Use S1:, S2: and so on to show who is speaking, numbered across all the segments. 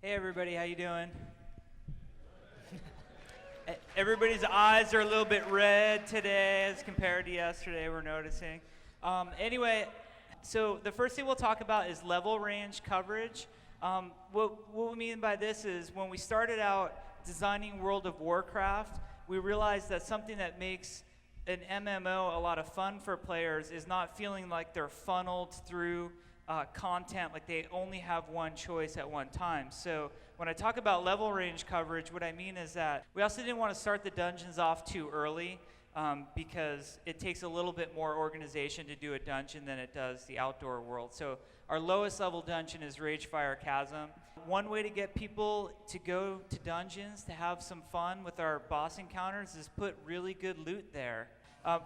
S1: Hey everybody, how you doing? Everybody's eyes are a little bit red today as compared to yesterday, we're noticing. Anyway, so the first thing we'll talk about is level range coverage. What we mean by this is when we started out designing World of Warcraft, we realized that something that makes an MMO a lot of fun for players is not feeling like they're funneled through content, like they only have one choice at one time. So when I talk about level range coverage, what I mean is that we also didn't want to start the dungeons off too early because it takes a little bit more organization to do a dungeon than it does the outdoor world. So our lowest level dungeon is Ragefire Chasm. One way to get people to go to dungeons to have some fun with our boss encounters is put really good loot there.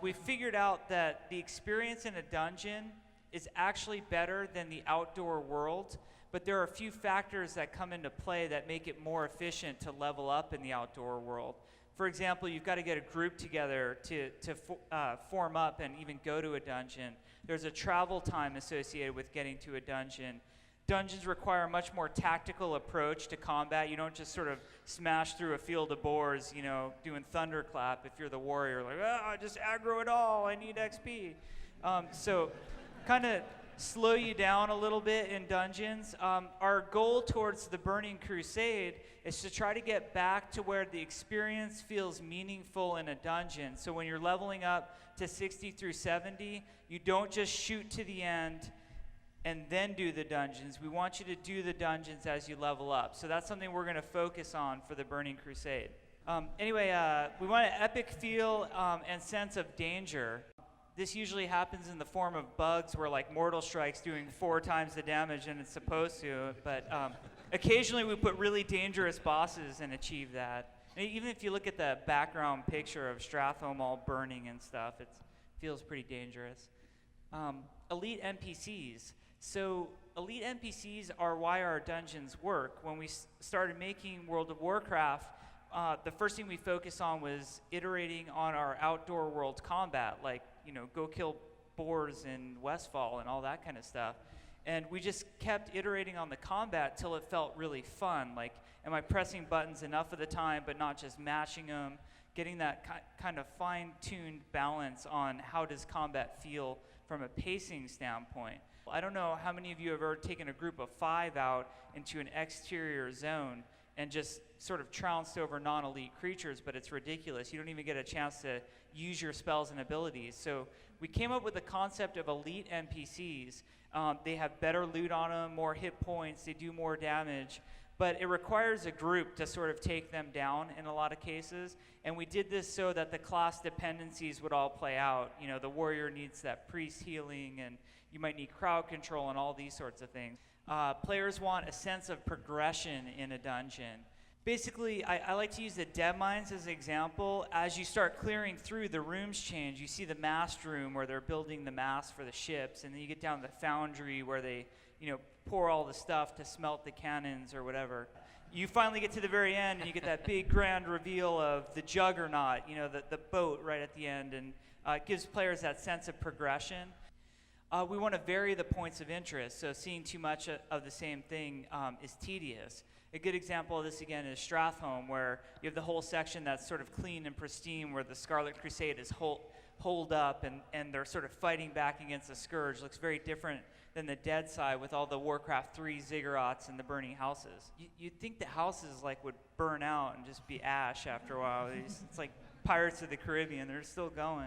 S1: We figured out that the experience in a dungeon is actually better than the outdoor world, but there are a few factors that come into play that make it more efficient to level up in the outdoor world. For example, you've got to get a group together to form up and even go to a dungeon. There's a travel time associated with getting to a dungeon. Dungeons require a much more tactical approach to combat. You don't just sort of smash through a field of boars, you know, doing thunderclap if you're the warrior, like, just aggro it all, I need XP. So kind of slow you down a little bit in dungeons. Our goal towards the Burning Crusade is to try to get back to where the experience feels meaningful in a dungeon. So when you're leveling up to 60 through 70, you don't just shoot to the end and then do the dungeons. We want you to do the dungeons as you level up. So that's something we're going to focus on for the Burning Crusade. Anyway, we want an epic feel and sense of danger. This usually happens in the form of bugs where like Mortal Strike's doing 4 times the damage than it's supposed to, but occasionally we put really dangerous bosses and achieve that. And even if you look at the background picture of Stratholme all burning and stuff, it feels pretty dangerous. Elite NPCs. So elite NPCs are why our dungeons work. When we started making World of Warcraft, the first thing we focused on was iterating on our outdoor world combat, like, you know, go kill boars in Westfall and all that kind of stuff. And we just kept iterating on the combat till it felt really fun. Like, am I pressing buttons enough of the time but not just mashing them? Getting that kind of fine-tuned balance on how does combat feel from a pacing standpoint. I don't know how many of you have ever taken a group of 5 out into an exterior zone and just sort of trounced over non-elite creatures, but it's ridiculous. You don't even get a chance to use your spells and abilities. So we came up with the concept of elite NPCs. They have better loot on them, more hit points, they do more damage, but it requires a group to sort of take them down in a lot of cases. And we did this so that the class dependencies would all play out. You know, the warrior needs that priest healing, and you might need crowd control and all these sorts of things. Players want a sense of progression in a dungeon. Basically, I like to use the dev mines as an example. As you start clearing through, the rooms change. You see the mast room where they're building the mast for the ships, and then you get down to the foundry where they, you know, pour all the stuff to smelt the cannons or whatever. You finally get to the very end, and you get that big grand reveal of the Juggernaut, you know, the boat right at the end, and it gives players that sense of progression. We want to vary the points of interest, so seeing too much of the same thing is tedious. A good example of this, again, is Stratholme, where you have the whole section that's sort of clean and pristine, where the Scarlet Crusade is holed up, and they're sort of fighting back against the Scourge. Looks very different than the dead side with all the Warcraft 3 ziggurats and the burning houses. You'd think the houses like would burn out and just be ash after a while. It's like Pirates of the Caribbean, they're still going.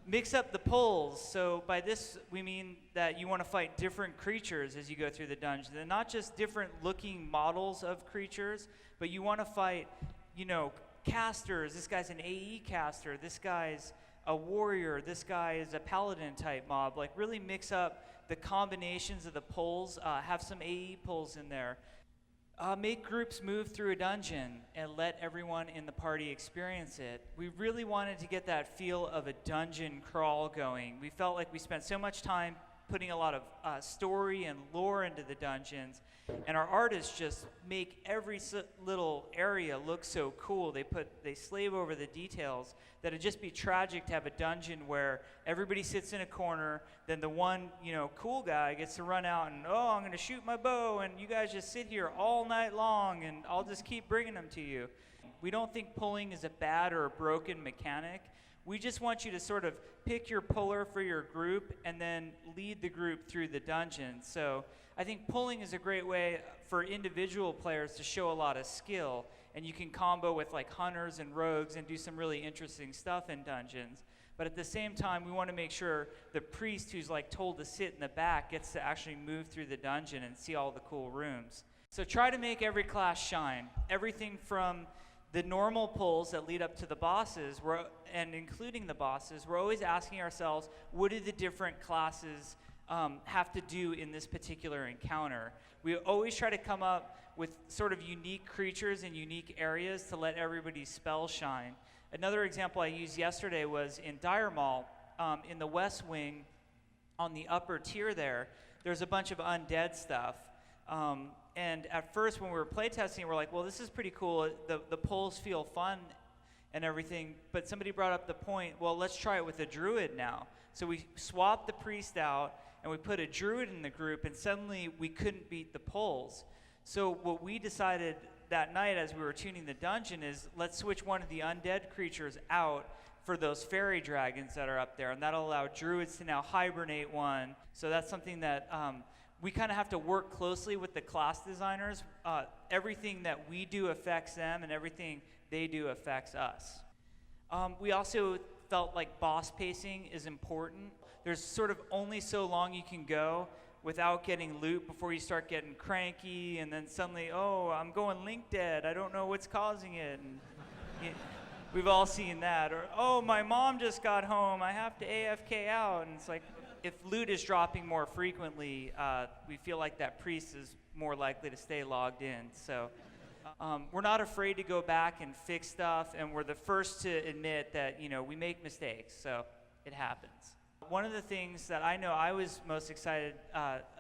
S1: Mix up the pulls. So by this, we mean that you want to fight different creatures as you go through the dungeon. And not just different looking models of creatures, but you want to fight, you know, casters. This guy's an AE caster. This guy's a warrior. This guy is a paladin type mob. Like, really mix up the combinations of the pulls. Have some AE pulls in there. Make groups move through a dungeon and let everyone in the party experience it. We really wanted to get that feel of a dungeon crawl going. We felt like we spent so much time putting a lot of story and lore into the dungeons. And our artists just make every little area look so cool. They slave over the details that it'd just be tragic to have a dungeon where everybody sits in a corner, then the one, cool guy gets to run out and, oh, I'm gonna shoot my bow, and you guys just sit here all night long, and I'll just keep bringing them to you. We don't think pulling is a bad or a broken mechanic. We just want you to sort of pick your puller for your group and then lead the group through the dungeon. So I think pulling is a great way for individual players to show a lot of skill, and you can combo with like hunters and rogues and do some really interesting stuff in dungeons. But at the same time, we want to make sure the priest who's like told to sit in the back gets to actually move through the dungeon and see all the cool rooms. So try to make every class shine. Everything from the normal pulls that lead up to the bosses, and including the bosses, we're always asking ourselves, what do the different classes have to do in this particular encounter? We always try to come up with sort of unique creatures in unique areas to let everybody's spells shine. Another example I used yesterday was in Dire Maul, in the West Wing, on the upper tier there's a bunch of undead stuff. And at first, when we were playtesting, we're like, well, this is pretty cool. The pulls feel fun and everything. But somebody brought up the point, well, let's try it with a druid now. So we swapped the priest out, and we put a druid in the group, and suddenly we couldn't beat the pulls. So what we decided that night as we were tuning the dungeon is, let's switch one of the undead creatures out for those fairy dragons that are up there. And that'll allow druids to now hibernate one. So that's something that we kind of have to work closely with the class designers. Everything that we do affects them, and everything they do affects us. We also felt like boss pacing is important. There's sort of only so long you can go without getting loot before you start getting cranky, and then suddenly, oh, I'm going link dead. I don't know what's causing it. And we've all seen that. Or, oh, my mom just got home. I have to AFK out. And it's like, if loot is dropping more frequently, we feel like that priest is more likely to stay logged in. So we're not afraid to go back and fix stuff, and we're the first to admit that we make mistakes, so it happens. One of the things that I know I was most excited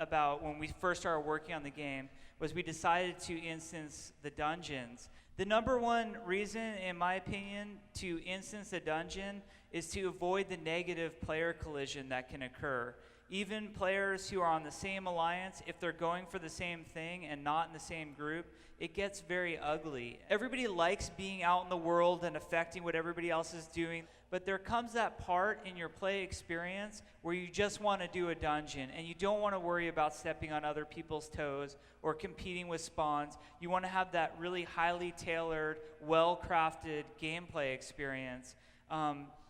S1: about when we first started working on the game was we decided to instance the dungeons. The number one reason, in my opinion, to instance the dungeon is to avoid the negative player collision that can occur. Even players who are on the same alliance, if they're going for the same thing and not in the same group, it gets very ugly. Everybody likes being out in the world and affecting what everybody else is doing, but there comes that part in your play experience where you just want to do a dungeon and you don't want to worry about stepping on other people's toes or competing with spawns. You want to have that really highly tailored, well-crafted gameplay experience.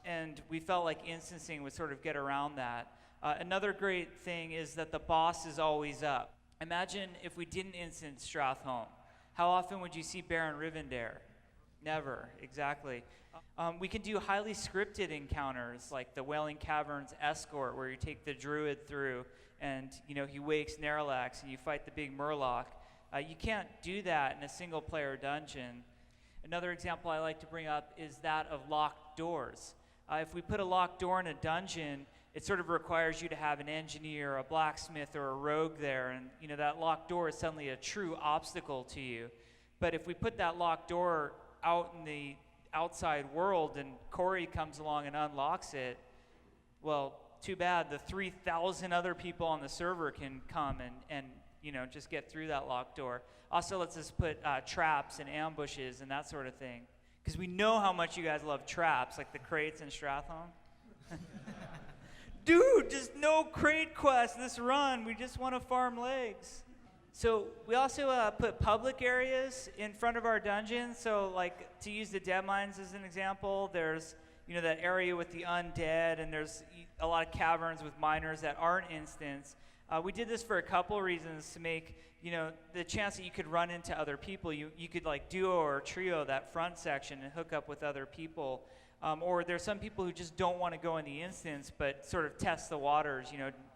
S1: And we felt like instancing would sort of get around that. Another great thing is that the boss is always up. Imagine if we didn't instance Strathholm. How often would you see Baron Rivendare? Never, exactly. We can do highly scripted encounters like the Wailing Caverns Escort, where you take the druid through and he wakes Narlax and you fight the big Murloc. You can't do that in a single player dungeon. Another example I like to bring up is that of locked doors. If we put a locked door in a dungeon, it sort of requires you to have an engineer, a blacksmith, or a rogue there, and that locked door is suddenly a true obstacle to you. But if we put that locked door out in the outside world and Corey comes along and unlocks it, well, too bad. The 3,000 other people on the server can come and just get through that locked door. Also, let's just put traps and ambushes and that sort of thing, because we know how much you guys love traps, like the crates in Strathholm. Dude, just no crate quest this run. We just want to farm legs. So we also put public areas in front of our dungeons. So like, to use the dead mines as an example, there's that area with the undead, and there's a lot of caverns with miners that aren't instanced. We did this for a couple reasons to make the chance that you could run into other people. You could like duo or trio that front section and hook up with other people. Or there's some people who just don't want to go in the instance, but sort of test the waters,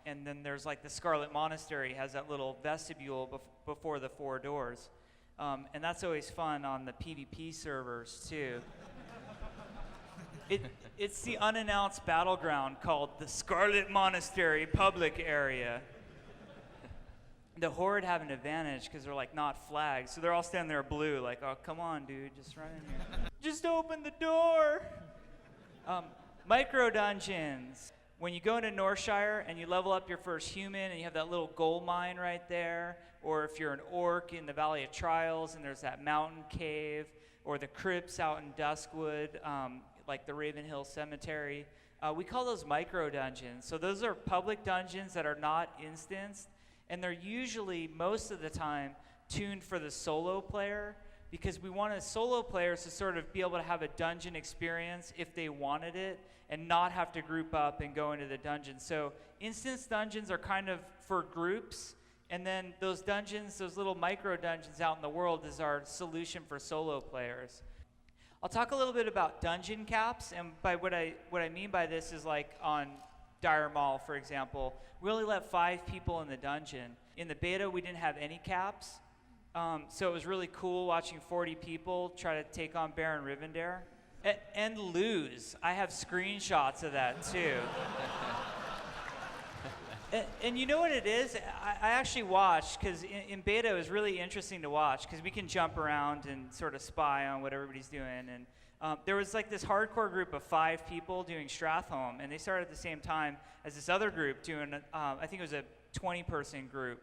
S1: and then there's like the Scarlet Monastery has that little vestibule before the 4 doors. And that's always fun on the PvP servers too. It's the unannounced battleground called the Scarlet Monastery public area. The Horde have an advantage because they're like not flagged, so they're all standing there blue, like, oh, come on, dude, just run in here. Just open the door. Micro dungeons. When you go into Northshire and you level up your first human and you have that little gold mine right there, or if you're an orc in the Valley of Trials and there's that mountain cave, or the crypts out in Duskwood, like the Raven Hill Cemetery, we call those micro dungeons. So those are public dungeons that are not instanced, and they're usually, most of the time, tuned for the solo player, because we wanted solo players to sort of be able to have a dungeon experience if they wanted it, and not have to group up and go into the dungeon. So instance dungeons are kind of for groups, and then those dungeons, those little micro dungeons out in the world, is our solution for solo players. I'll talk a little bit about dungeon caps, and by what I mean by this is like on Dire Maul, for example, we only let 5 people in the dungeon. In the beta, we didn't have any caps, so it was really cool watching 40 people try to take on Baron Rivendare and lose. I have screenshots of that too. And you know what it is? I actually watched, because in beta it was really interesting to watch, because we can jump around and sort of spy on what everybody's doing. And there was like this hardcore group of 5 people doing Stratholme, and they started at the same time as this other group doing, I think it was a 20-person group.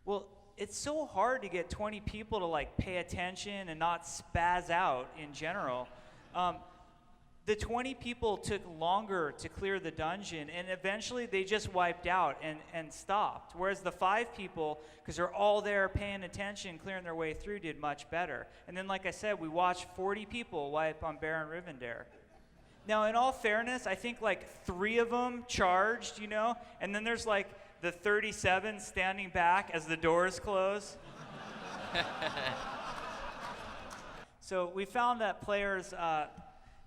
S1: Well, it's so hard to get 20 people to like pay attention and not spaz out in general. The 20 people took longer to clear the dungeon, and eventually they just wiped out and stopped. Whereas the 5 people, because they're all there paying attention, clearing their way through, did much better. And then, like I said, we watched 40 people wipe on Baron Rivendare. Now, in all fairness, I think like 3 of them charged, you know, and then there's like the 37 standing back as the doors close. So we found that players,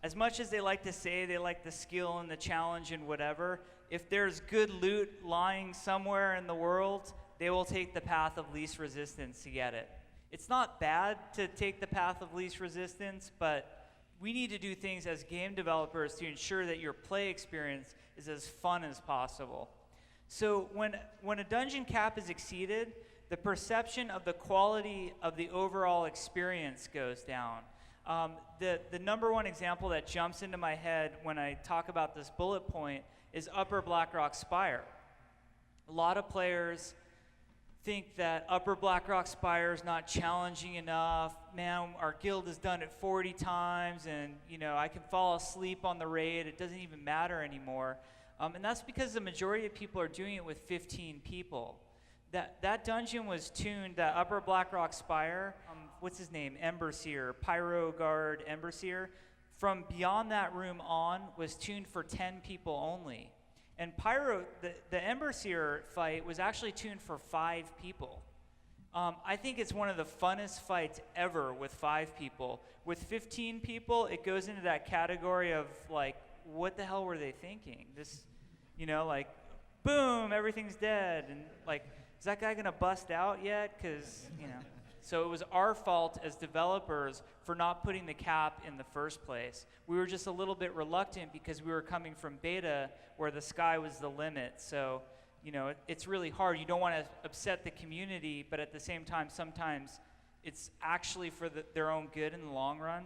S1: as much as they like to say they like the skill and the challenge and whatever, if there's good loot lying somewhere in the world, they will take the path of least resistance to get it. It's not bad to take the path of least resistance, but we need to do things as game developers to ensure that your play experience is as fun as possible. So when a dungeon cap is exceeded, the perception of the quality of the overall experience goes down. The number one example that jumps into my head when I talk about this bullet point is Upper Blackrock Spire. A lot of players think that Upper Blackrock Spire is not challenging enough. Man, our guild has done it 40 times, and you know, I can fall asleep on the raid. It doesn't even matter anymore. And that's because the majority of people are doing it with 15 people. That dungeon was tuned, that Upper Blackrock Spire, what's his name, Emberseer, Pyro Guard Emberseer, from beyond that room on was tuned for 10 people only. And Pyro, the Emberseer fight was actually tuned for 5 people. I think it's one of the funnest fights ever with 5 people. With 15 people, it goes into that category of like, what the hell were they thinking? This, you know, like, boom, everything's dead, and like, is that guy gonna bust out yet? Because, you know. So it was our fault as developers for not putting the cap in the first place. We were just a little bit reluctant because we were coming from beta where the sky was the limit. So, you know, it's really hard. You don't want to upset the community, but at the same time, sometimes it's actually for their own good in the long run.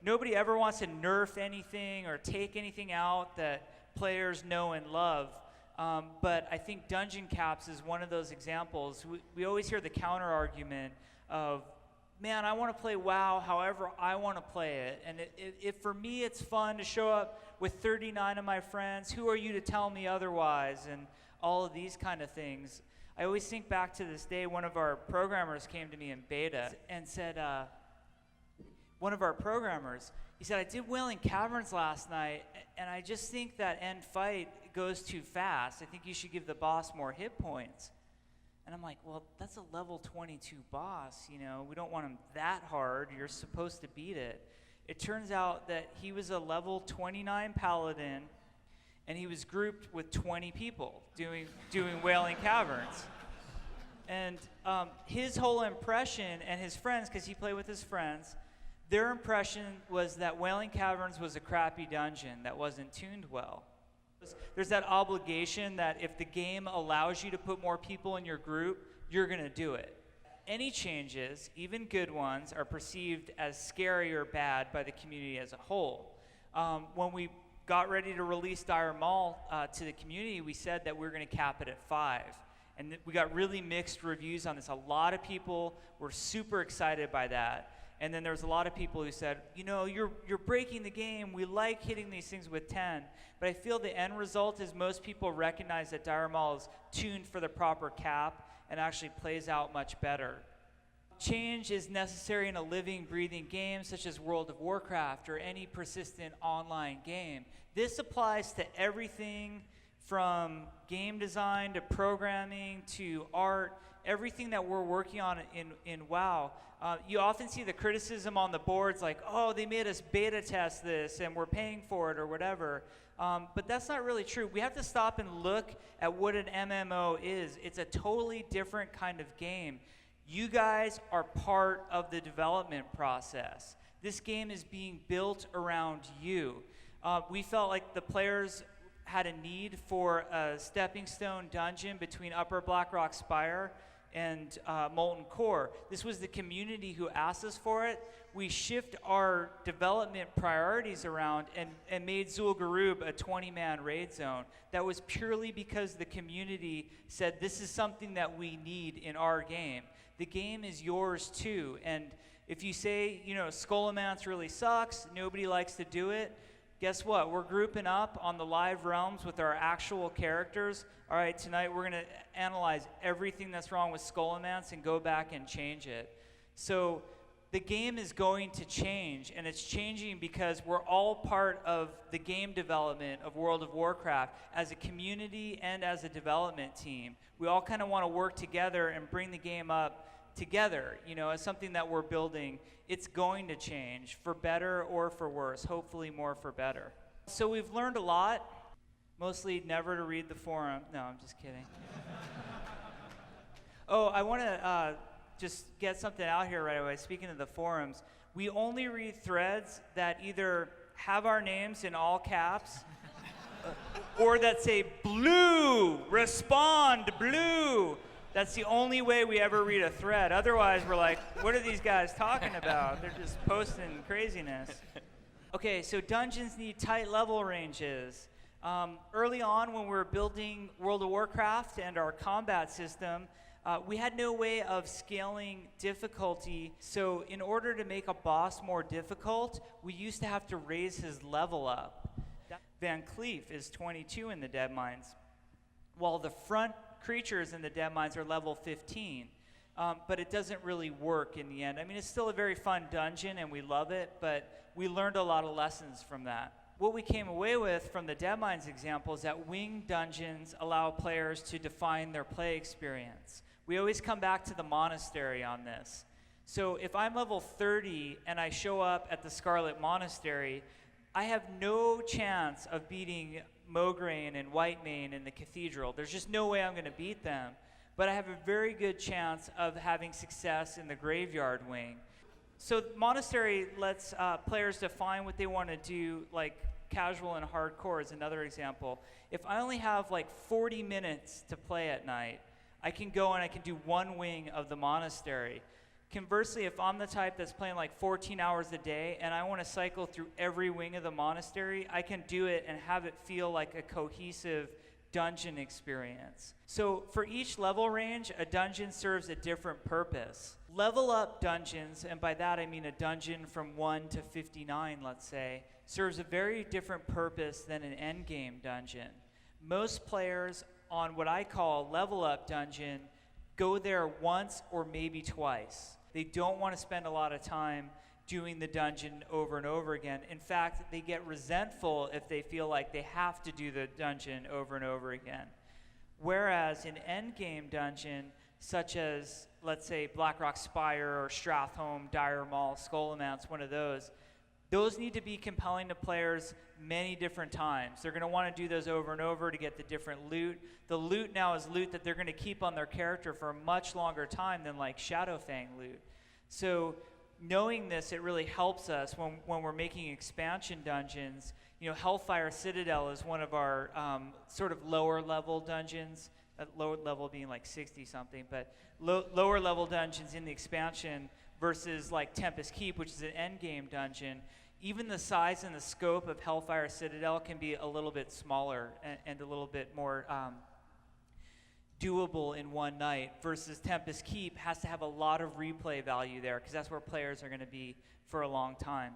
S1: Nobody ever wants to nerf anything or take anything out that players know and love. But I think dungeon caps is one of those examples. We always hear the counter argument of, man, I want to play WoW however I want to play it. And if for me it's fun to show up with 39 of my friends, who are you to tell me otherwise? And all of these kind of things. I always think back to this day, one of our programmers came to me in beta and said, one of our programmers, he said, I did Wailing Caverns last night, and I just think that end fight goes too fast. I think you should give the boss more hit points. And I'm like, well, that's a level 22 boss, you know, we don't want him that hard, you're supposed to beat it. It turns out that he was a level 29 paladin, and he was grouped with 20 people doing Wailing Caverns. And his whole impression, and his friends, because he played with his friends, Their impression was that Wailing Caverns was a crappy dungeon that wasn't tuned well. There's that obligation that if the game allows you to put more people in your group, you're going to do it. Any changes, even good ones, are perceived as scary or bad by the community as a whole. When we got ready to release Dire Maul to the community, we said that we were going to cap it at 5. And we got really mixed reviews on this. A lot of people were super excited by that. And then there was a lot of people who said, you know, you're breaking the game. We like hitting these things with 10. But I feel the end result is most people recognize that Dire Maul is tuned for the proper cap and actually plays out much better. Change is necessary in a living, breathing game such as World of Warcraft or any persistent online game. This applies to everything from game design to programming to art, everything that we're working on in WoW. You often see the criticism on the boards like, oh, they made us beta test this and we're paying for it or whatever. But that's not really true. We have to stop and look at what an MMO is. It's a totally different kind of game. You guys are part of the development process. This game is being built around you. We felt like the players had a need for a stepping stone dungeon between Upper Blackrock Spire and Molten Core. This was the community who asked us for it. We shift our development priorities around and made Zul'Gurub a 20-man raid zone. That was purely because the community said this is something that we need in our game. The game is yours too, and if you say, you know, Scholomance really sucks, nobody likes to do it, guess what? We're grouping up on the live realms with our actual characters. All right, tonight we're going to analyze everything that's wrong with Scholomance and go back and change it. So the game is going to change, and it's changing because we're all part of the game development of World of Warcraft as a community and as a development team. We all kind of want to work together and bring the game up together, you know, as something that we're building. It's going to change for better or for worse, hopefully more for better. So we've learned a lot, mostly never to read the forum. No, I'm just kidding. Oh, I want to just get something out here right away. Speaking of the forums, we only read threads that either have our names in all caps or that say blue, respond blue. That's the only way we ever read a thread. Otherwise, we're like, what are these guys talking about? They're just posting craziness. Okay, so dungeons need tight level ranges. Early on, when we were building World of Warcraft and our combat system, we had no way of scaling difficulty. So in order to make a boss more difficult, we used to have to raise his level up. Van Cleef is 22 in the Dead Mines, while the front creatures in the Dead Mines are level 15. But it doesn't really work in the end. I mean, it's still a very fun dungeon and we love it, but we learned a lot of lessons from that. What we came away with from the Dead Mines example is that winged dungeons allow players to define their play experience. We always come back to the monastery on this. So if I'm level 30 and I show up at the Scarlet Monastery, I have no chance of beating Mograine and Whitemane in the Cathedral. There's just no way I'm going to beat them. But I have a very good chance of having success in the Graveyard Wing. So Monastery lets players define what they want to do, like casual and hardcore is another example. If I only have like 40 minutes to play at night, I can go and I can do one wing of the Monastery. Conversely, if I'm the type that's playing like 14 hours a day and I want to cycle through every wing of the Monastery, I can do it and have it feel like a cohesive dungeon experience. So for each level range, a dungeon serves a different purpose. Level up dungeons, and by that I mean a dungeon from 1 to 59, let's say, serves a very different purpose than an endgame dungeon. Most players on what I call level up dungeon go there once or maybe twice. They don't want to spend a lot of time doing the dungeon over and over again. In fact, they get resentful if they feel like they have to do the dungeon over and over again. Whereas an endgame dungeon, such as, let's say, Blackrock Spire or Strathholm, Dire Maul, Scholomance, one of those need to be compelling to players many different times. They're going to want to do those over and over to get the different loot. The loot now is loot that they're going to keep on their character for a much longer time than like Shadowfang loot. So knowing this, it really helps us when we're making expansion dungeons. You know, Hellfire Citadel is one of our sort of lower level dungeons, lower level being like 60 something, but lower level dungeons in the expansion versus like Tempest Keep, which is an end game dungeon. Even the size and the scope of Hellfire Citadel can be a little bit smaller and a little bit more doable in one night, versus Tempest Keep has to have a lot of replay value there because that's where players are going to be for a long time.